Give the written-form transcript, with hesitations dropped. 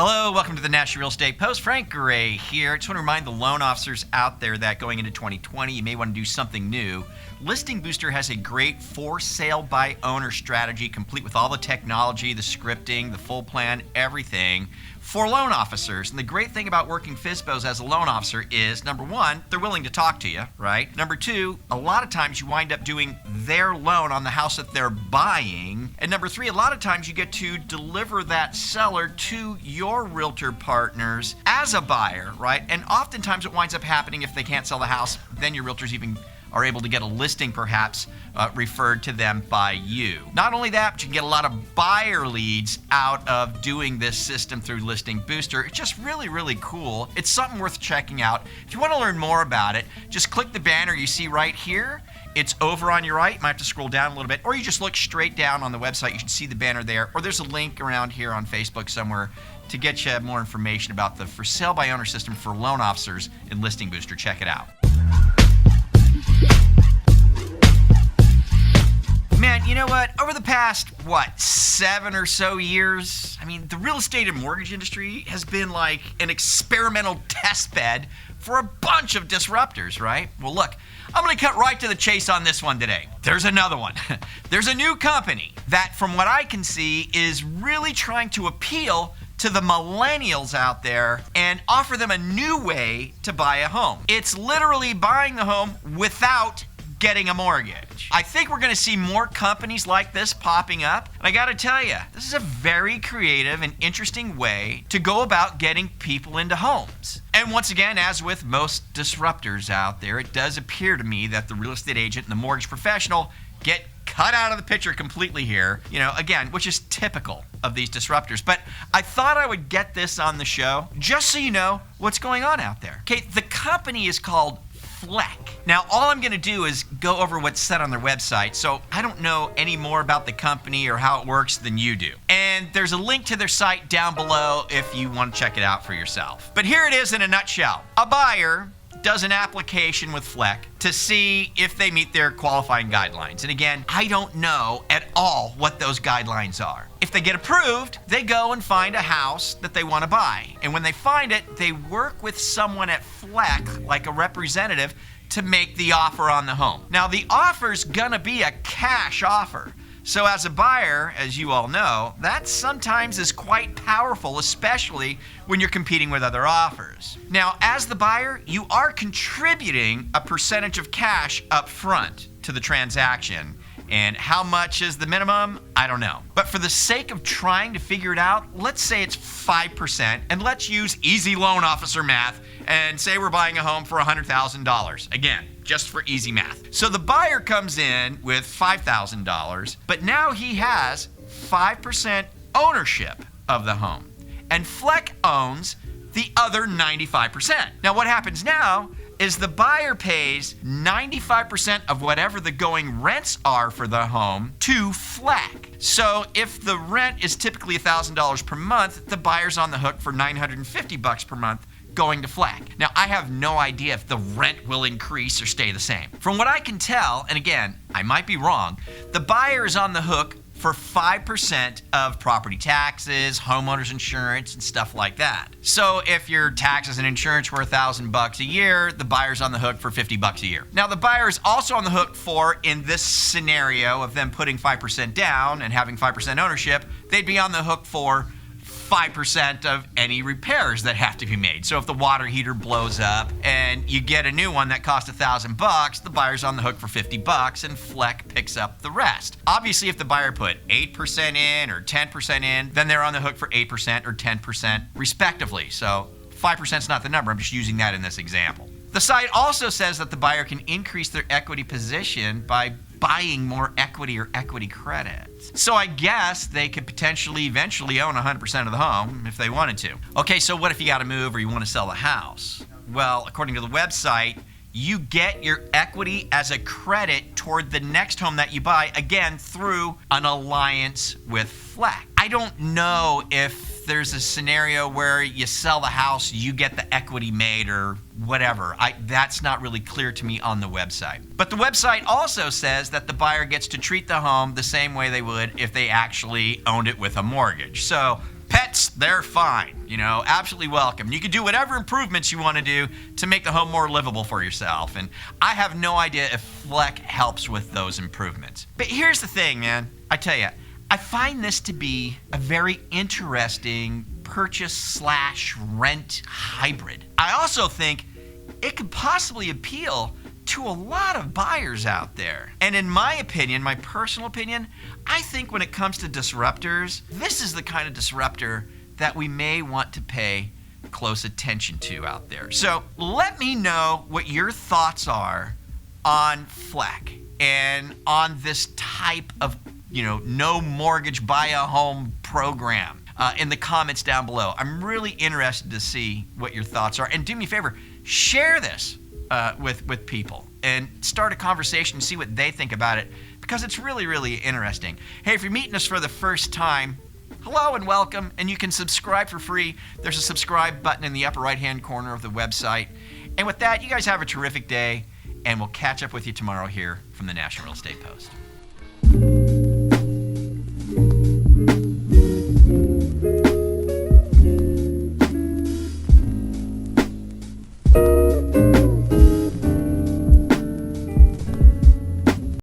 Hello, welcome to the National Real Estate Post. Frank Gray here. Just want to remind the loan officers out there that going into 2020, you may want to do something new. Listing Booster has a great for sale by owner strategy, complete with all the technology, the scripting, the full plan, everything for loan officers. And the great thing about working FSBOs as a loan officer is, number one, they're willing to talk to you, right? Number two, a lot of times you wind up doing their loan on the house that they're buying. And number three, a lot of times you get to deliver that seller to your realtor partners as a buyer, right? And oftentimes it winds up happening if they can't sell the house, then your realtors even are able to get a listing perhaps referred to them by you. Not only that, but you can get a lot of buyer leads out of doing this system through Listing Booster. It's just really, really cool. It's something worth checking out. If you want to learn more about it, just click the banner you see right here. It's over on your right. You might have to scroll down a little bit, or you just look straight down on the website. You should see the banner there, or there's a link around here on Facebook somewhere to get you more information about the for sale by owner system for loan officers in Listing Booster. Check it out. Man, you know what? Over the past, 7 or so years, the real estate and mortgage industry has been like an experimental test bed for a bunch of disruptors, right? Well, look, I'm going to cut right to the chase on this one today. There's another one. There's a new company that, from what I can see, is really trying to appeal to the millennials out there and offer them a new way to buy a home. It's literally buying the home without getting a mortgage. I think we're going to see more companies like this popping up. And I got to tell you, this is a very creative and interesting way to go about getting people into homes. And once again, as with most disruptors out there, it does appear to me that the real estate agent and the mortgage professional get cut out of the picture completely here, again, which is typical of these disruptors. But I thought I would get this on the show just so you know what's going on out there. Okay, the company is called Fleck. Now, all I'm going to do is go over what's said on their website, so I don't know any more about the company or how it works than you do. And there's a link to their site down below if you want to check it out for yourself. But here it is in a nutshell. A buyer does an application with Fleck to see if they meet their qualifying guidelines. And again, I don't know at all what those guidelines are. If they get approved, they go and find a house that they want to buy. And when they find it, they work with someone at Fleck, like a representative, to make the offer on the home. Now, the offer's gonna be a cash offer. So as a buyer, as you all know, that sometimes is quite powerful, especially when you're competing with other offers. Now, as the buyer, you are contributing a percentage of cash up front to the transaction. And how much is the minimum? I don't know. But for the sake of trying to figure it out, let's say it's 5%, and let's use easy loan officer math and say we're buying a home for $100,000. Again, just for easy math. So the buyer comes in with $5,000, but now he has 5% ownership of the home. And Fleck owns the other 95%. Now what happens now is the buyer pays 95% of whatever the going rents are for the home to Fleck. So if the rent is typically $1,000 per month, the buyer's on the hook for $950 per month going to Fleck. Now, I have no idea if the rent will increase or stay the same. From what I can tell, and again, I might be wrong, the buyer is on the hook for 5% of property taxes, homeowners insurance, and stuff like that. So if your taxes and insurance were $1,000 a year, the buyer's on the hook for $50 a year. Now the buyer is also on the hook for, in this scenario of them putting 5% down and having 5% ownership, they'd be on the hook for 5% of any repairs that have to be made. So if the water heater blows up and you get a new one that costs $1,000, the buyer's on the hook for $50 and Fleck picks up the rest. Obviously, if the buyer put 8% in or 10% in, then they're on the hook for 8% or 10% respectively. So 5% is not the number. I'm just using that in this example. The site also says that the buyer can increase their equity position by buying more equity or equity credits. So I guess they could potentially eventually own 100% of the home if they wanted to. Okay, so what if you got to move or you want to sell the house? Well, according to the website, you get your equity as a credit toward the next home that you buy, again, through an alliance with Fleck. I don't know if there's a scenario where you sell the house, you get the equity made or whatever. That's not really clear to me on the website. But the website also says that the buyer gets to treat the home the same way they would if they actually owned it with a mortgage. So pets, they're fine. Absolutely welcome. You can do whatever improvements you want to do to make the home more livable for yourself. And I have no idea if Fleck helps with those improvements. But here's the thing, man. I tell you, I find this to be a very interesting purchase/rent hybrid. I also think it could possibly appeal to a lot of buyers out there. And in my opinion, my personal opinion, I think when it comes to disruptors, this is the kind of disruptor that we may want to pay close attention to out there. So let me know what your thoughts are on Fleck and on this type of, no mortgage, buy a home program in the comments down below. I'm really interested to see what your thoughts are. And do me a favor, share this with people and start a conversation and see what they think about it, because it's really, really interesting. Hey, if you're meeting us for the first time, hello and welcome, and you can subscribe for free. There's a subscribe button in the upper right-hand corner of the website. And with that, you guys have a terrific day, and we'll catch up with you tomorrow here from the National Real Estate Post.